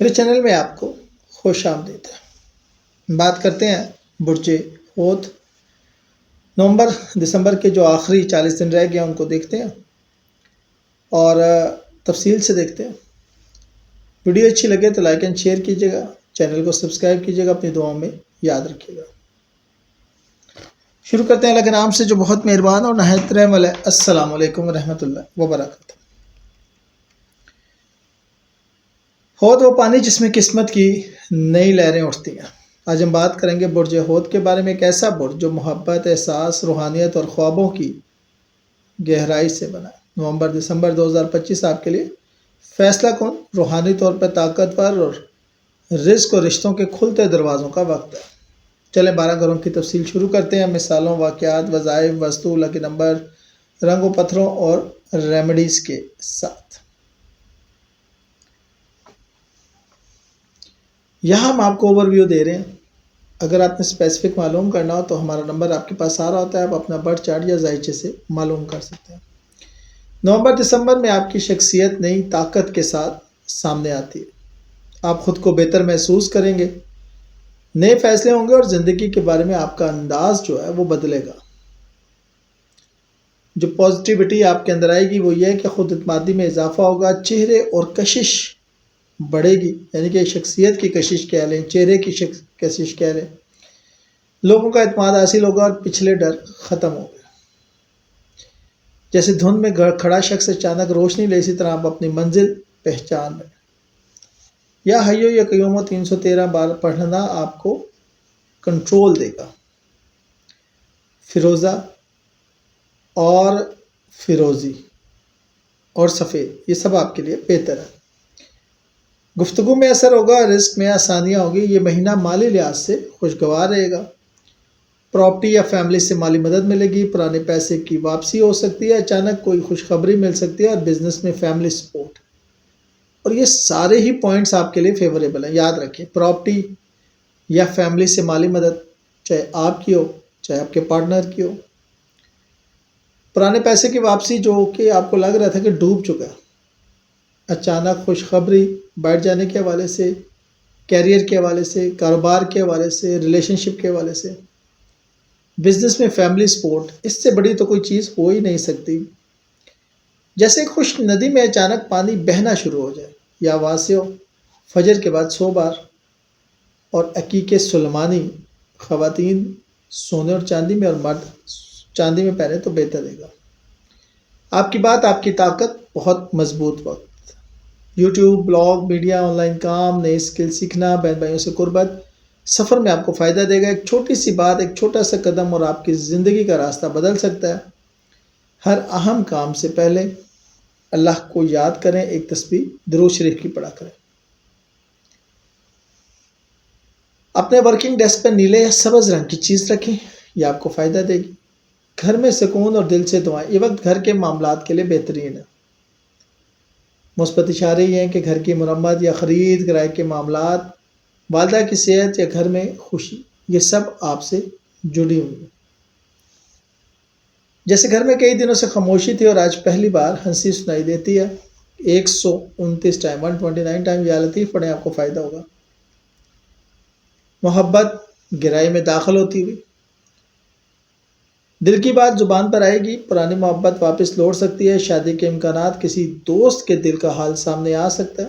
میرے چینل میں آپ کو خوش آمدید ہے۔ بات کرتے ہیں برج حوت۔ نومبر دسمبر کے جو آخری 40 دن رہ گئے ہیں ان کو دیکھتے ہیں اور تفصیل سے دیکھتے ہیں۔ ویڈیو اچھی لگے تو لائک اینڈ شیئر کیجیے گا، چینل کو سبسکرائب کیجیے گا، اپنی دعاؤں میں یاد رکھیے گا۔ شروع کرتے ہیں اللہ کے نام سے جو بہت مہربان اور نہایت رحم والا ہے۔ السلام علیکم ورحمۃ اللہ وبرکاتہ۔ حوت وہ پانی جس میں قسمت کی نئی لہریں اٹھتی ہیں۔ آج ہم بات کریں گے برج حوت کے بارے میں، ایک ایسا برج جو محبت، احساس، روحانیت اور خوابوں کی گہرائی سے بنا ہے۔ نومبر دسمبر 2025 آپ کے لیے فیصلہ کن، روحانی طور پر طاقتور اور رزق اور رشتوں کے کھلتے دروازوں کا وقت ہے۔ چلیں 12 گھروں کی تفصیل شروع کرتے ہیں، مثالوں، واقعات، وظائف، وستو، لکی نمبر، رنگوں پتھروں اور ریمیڈیز کے ساتھ۔ یہاں ہم آپ کو اوور ویو دے رہے ہیں۔ اگر آپ نے اسپیسیفک معلوم کرنا ہو تو ہمارا نمبر آپ کے پاس آ رہا ہوتا ہے، آپ اپنا برتھ چارٹ یا ذائچے سے معلوم کر سکتے ہیں۔ نومبر دسمبر میں آپ کی شخصیت نئی طاقت کے ساتھ سامنے آتی ہے۔ آپ خود کو بہتر محسوس کریں گے، نئے فیصلے ہوں گے اور زندگی کے بارے میں آپ کا انداز جو ہے وہ بدلے گا۔ جو پازیٹیوٹی آپ کے اندر آئے گی وہ یہ ہے کہ خود اعتمادی میں اضافہ ہوگا، چہرے اور کشش بڑھے گی، یعنی کہ شخصیت کی کشش کہہ لیں، چہرے کی کشش کہہ لیں۔ لوگوں کا اعتماد حاصل ہوگا اور پچھلے ڈر ختم ہو گئے۔ جیسے دھند میں کھڑا شخص اچانک روشنی لے، اسی طرح آپ اپنی منزل پہچان لیں۔ یا حیو یا قیوم 313 بار پڑھنا آپ کو کنٹرول دے گا۔ فیروزہ اور فیروزی اور سفید یہ سب آپ کے لیے بہتر ہے۔ گفتگو میں اثر ہوگا، رزق میں آسانیاں ہوگی۔ یہ مہینہ مالی لحاظ سے خوشگوار رہے گا۔ پراپرٹی یا فیملی سے مالی مدد ملے گی، پرانے پیسے کی واپسی ہو سکتی ہے، اچانک کوئی خوشخبری مل سکتی ہے، اور بزنس میں فیملی سپورٹ۔ اور یہ سارے ہی پوائنٹس آپ کے لیے فیوریبل ہیں، یاد رکھیں۔ پراپرٹی یا فیملی سے مالی مدد، چاہے آپ کی ہو چاہے آپ کے پارٹنر کی ہو۔ پرانے پیسے کی واپسی جو کہ آپ کو لگ رہا تھا کہ ڈوب چکا ہے، اچانک خوشخبری بیٹھ جانے کے حوالے سے، کیریئر کے حوالے سے، کاروبار کے حوالے سے، ریلیشن شپ کے حوالے سے، بزنس میں فیملی سپورٹ۔ اس سے بڑی تو کوئی چیز ہو ہی نہیں سکتی۔ جیسے ایک خشک ندی میں اچانک پانی بہنا شروع ہو جائے، یا واسع فجر کے بعد 100 بار۔ اور عقیق سلمانی، خواتین سونے اور چاندی میں اور مرد چاندی میں پہنے تو بہتر رہے گا۔ آپ کی بات، آپ کی طاقت، بہت مضبوط وقت۔ YouTube, blog, media, online کام، نئے اسکل سیکھنا، بہن بھائیوں سے قربت، سفر میں آپ کو فائدہ دے گا۔ ایک چھوٹی سی بات، ایک چھوٹا سا قدم اور آپ کی زندگی کا راستہ بدل سکتا ہے۔ ہر اہم کام سے پہلے اللہ کو یاد کریں، ایک تسبیح درود شریف کی پڑھا کریں۔ اپنے ورکنگ ڈیسک پر نیلے یا سبز رنگ کی چیز رکھیں، یہ آپ کو فائدہ دے گی۔ گھر میں سکون اور دل سے دعائیں، یہ وقت گھر کے معاملات کے لیے بہترین ہے۔ مثبت اشارے یہ ہیں کہ گھر کی مرمت یا خرید کرائے کے معاملات، والدہ کی صحت یا گھر میں خوشی، یہ سب آپ سے جڑی ہوئی ہیں۔ جیسے گھر میں کئی دنوں سے خاموشی تھی اور آج پہلی بار ہنسی سنائی دیتی ہے۔ 129 ٹائم، 129 ٹائم یا لطیف پڑھیں، آپ کو فائدہ ہوگا۔ محبت گہرائی میں داخل ہوتی ہوئی، دل کی بات زبان پر آئے گی، پرانی محبت واپس لوٹ سکتی ہے، شادی کے امکانات، کسی دوست کے دل کا حال سامنے آ سکتا ہے،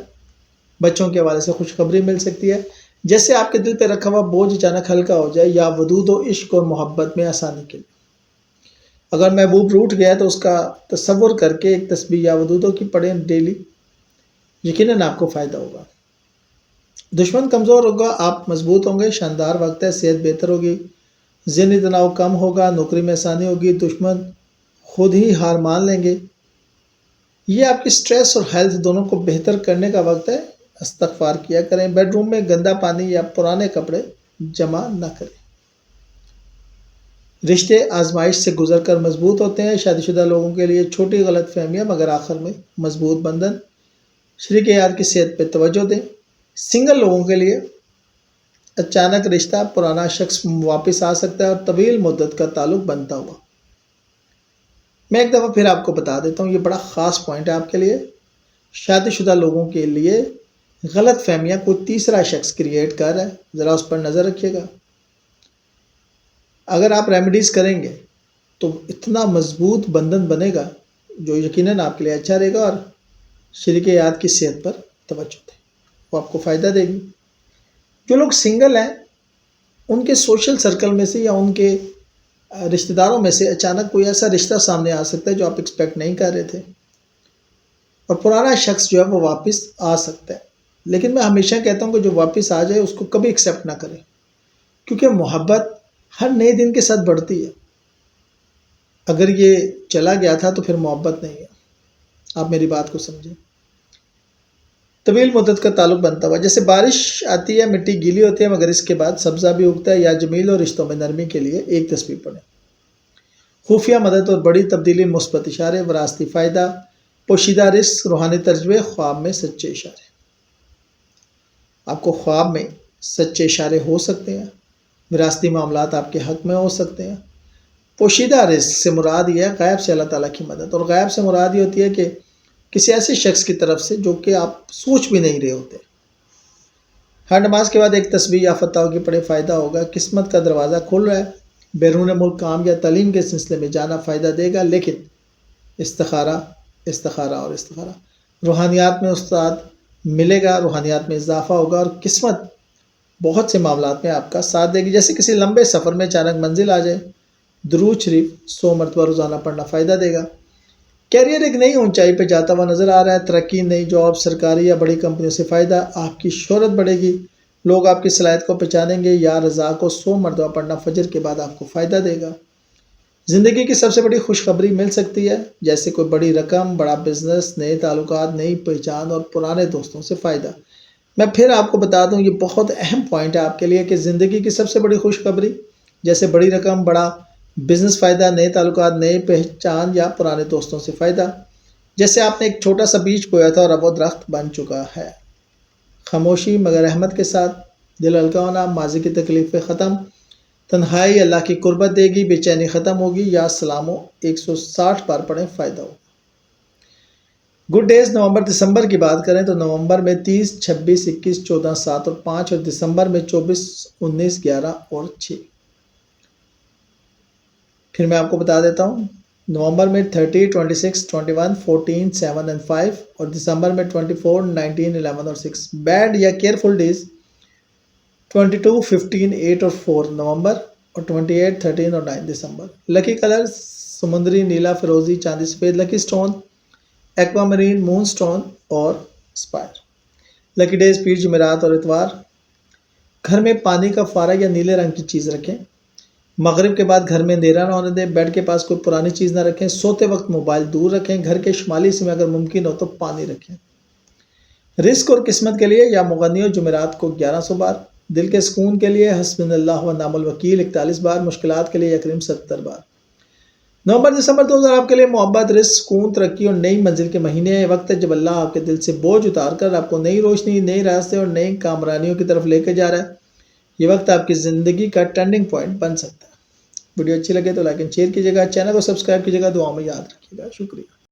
بچوں کے حوالے سے خوشخبری مل سکتی ہے، جیسے آپ کے دل پہ رکھا ہوا بوجھ اچانک ہلکا ہو جائے، یا ودود و عشق اور محبت میں آسانی کے لیے۔ اگر محبوب روٹ گیا ہے تو اس کا تصور کر کے ایک تسبیح یا ودودوں کی پڑھیں ڈیلی، یقیناً آپ کو فائدہ ہوگا۔ دشمن کمزور ہوگا، آپ مضبوط ہوں گے، شاندار وقت ہے، صحت بہتر ہوگی، ذہنی تناؤ کم ہوگا، نوکری میں آسانی ہوگی، دشمن خود ہی ہار مان لیں گے۔ یہ آپ کی سٹریس اور ہیلتھ دونوں کو بہتر کرنے کا وقت ہے، استغفار کیا کریں۔ بیڈ روم میں گندا پانی یا پرانے کپڑے جمع نہ کریں۔ رشتے آزمائش سے گزر کر مضبوط ہوتے ہیں، شادی شدہ لوگوں کے لیے چھوٹی غلط فہمیاں مگر آخر میں مضبوط بندھن۔ شریک یار کی صحت پہ توجہ دیں۔ سنگل لوگوں کے لیے اچانک رشتہ، پرانا شخص واپس آ سکتا ہے اور طویل مدت کا تعلق بنتا ہوا۔ میں ایک دفعہ پھر آپ کو بتا دیتا ہوں، یہ بڑا خاص پوائنٹ ہے آپ کے لیے۔ شادی شدہ لوگوں کے لیے غلط فہمیاں کوئی تیسرا شخص کریٹ کر رہا ہے، ذرا اس پر نظر رکھیے گا۔ اگر آپ ریمیڈیز کریں گے تو اتنا مضبوط بندھن بنے گا جو یقیناً آپ کے لیے اچھا رہے گا، اور شریک حیات کی صحت پر توجہ دیں، وہ آپ کو فائدہ دے گی۔ جو لوگ سنگل ہیں ان کے سوشل سرکل میں سے یا ان کے رشتہ داروں میں سے اچانک کوئی ایسا رشتہ سامنے آ سکتا ہے جو آپ ایکسپیکٹ نہیں کر رہے تھے، اور پرانا شخص جو ہے وہ واپس آ سکتا ہے۔ لیکن میں ہمیشہ کہتا ہوں کہ جو واپس آ جائے اس کو کبھی ایکسیپٹ نہ کریں، کیونکہ محبت ہر نئے دن کے ساتھ بڑھتی ہے۔ اگر یہ چلا گیا تھا تو پھر محبت نہیں ہے، آپ میری بات کو سمجھیں۔ طویل مدت کا تعلق بنتا ہوا، جیسے بارش آتی ہے مٹی گیلی ہوتی ہے مگر اس کے بعد سبزہ بھی اگتا ہے، یا جمیل اور رشتوں میں نرمی کے لیے ایک تصویر پڑھیں۔ خفیہ مدد اور بڑی تبدیلی، مثبت اشارے، وراثتی فائدہ، پوشیدہ رزق، روحانی تجربے، خواب میں سچے اشارے۔ آپ کو خواب میں سچے اشارے ہو سکتے ہیں، وراثتی معاملات آپ کے حق میں ہو سکتے ہیں۔ پوشیدہ رزق سے مراد یہ ہے غیب سے اللہ تعالیٰ کی مدد، اور غیب سے مراد یہ ہوتی ہے کہ کسی ایسے شخص کی طرف سے جو کہ آپ سوچ بھی نہیں رہے ہوتے۔ ہر نماز کے بعد ایک تسبیح یا فتح کی پڑھے، فائدہ ہوگا۔ قسمت کا دروازہ کھل رہا ہے، بیرون ملک کام یا تعلیم کے سلسلے میں جانا فائدہ دے گا، لیکن استخارہ استخارہ اور استخارہ۔ روحانیات میں استاد ملے گا، روحانیات میں اضافہ ہوگا، اور قسمت بہت سے معاملات میں آپ کا ساتھ دے گی، جیسے کسی لمبے سفر میں اچانک منزل آ جائے۔ درود شریف 100 مرتبہ روزانہ پڑھنا فائدہ دے گا۔ کیریئر ایک نئی اونچائی پہ جاتا ہوا نظر آ رہا ہے، ترقی، نئی جاب، سرکاری یا بڑی کمپنیوں سے فائدہ، آپ کی شہرت بڑھے گی، لوگ آپ کی صلاحیت کو پہچانیں گے۔ یا رضا کو 100 مرتبہ پڑھنا فجر کے بعد آپ کو فائدہ دے گا۔ زندگی کی سب سے بڑی خوشخبری مل سکتی ہے، جیسے کوئی بڑی رقم، بڑا بزنس، نئے تعلقات، نئی پہچان اور پرانے دوستوں سے فائدہ۔ میں پھر آپ کو بتا دوں، یہ بہت اہم پوائنٹ ہے آپ کے لیے کہ زندگی کی سب سے بڑی خوشخبری جیسے بڑی رقم، بڑا بزنس فائدہ، نئے تعلقات، نئی پہچان یا پرانے دوستوں سے فائدہ۔ جیسے آپ نے ایک چھوٹا سا بیج بویا تھا اور اب وہ درخت بن چکا ہے۔ خاموشی مگر احمد کے ساتھ، دل ہلکا ہونا، ماضی کی تکلیفیں ختم، تنہائی اللہ کی قربت دے گی، بے چینی ختم ہوگی۔ یا سلامو 160 بار پڑھیں، فائدہ ہو۔ گڈ ڈیز نومبر دسمبر کی بات کریں تو نومبر میں 30، 26، 21، 14، 7 اور 5، اور دسمبر میں 24، 19، 11 اور 6۔ پھر میں آپ کو بتا دیتا ہوں، نومبر میں 30، 26، 21، 14، 7 اور 5، اور دسمبر میں 24، 19، 11 اور 6۔ بیڈ یا کیئرفل ڈیز 22، 15، 8 اور 4 نومبر، اور 28، 13 اور 9 دسمبر۔ لکی کلر سمندری نیلا، فیروزی، چاندی، سفید۔ لکی سٹون ایکوا مرین، مون سٹون اور سپائر۔ لکی ڈیز پیر، جمعرات اور اتوار۔ گھر میں پانی کا فوارہ یا نیلے رنگ کی چیز رکھیں۔ مغرب کے بعد گھر میں اندھیرا نہ ہونے دیں۔ بیڈ کے پاس کوئی پرانی چیز نہ رکھیں۔ سوتے وقت موبائل دور رکھیں۔ گھر کے شمالی حصے میں اگر ممکن ہو تو پانی رکھیں۔ رزق اور قسمت کے لیے یا مغنی و جمعرات کو 1100 بار۔ دل کے سکون کے لیے حسبنا اللہ و نعم الوکیل 41 بار۔ مشکلات کے لیے یا کریم 70 بار۔ نومبر دسمبر 2000 آپ کے لیے محبت، رزق، سکون، ترقی اور نئی منزل کے مہینے ہیں۔ یہ وقت ہے جب اللہ آپ کے دل سے بوجھ اتار کر آپ کو نئی روشنی، نئی راستے اور نئی کامرانیوں کی طرف لے کے جا رہا ہے۔ یہ وقت آپ کی زندگی کا ٹرننگ پوائنٹ بن سکتا ہے۔ ویڈیو اچھی لگے تو لائک اینڈ شیئر کیجیے گا، چینل کو سبسکرائب کیجیے گا، دعاؤں میں یاد رکھیے گا۔ شکریہ۔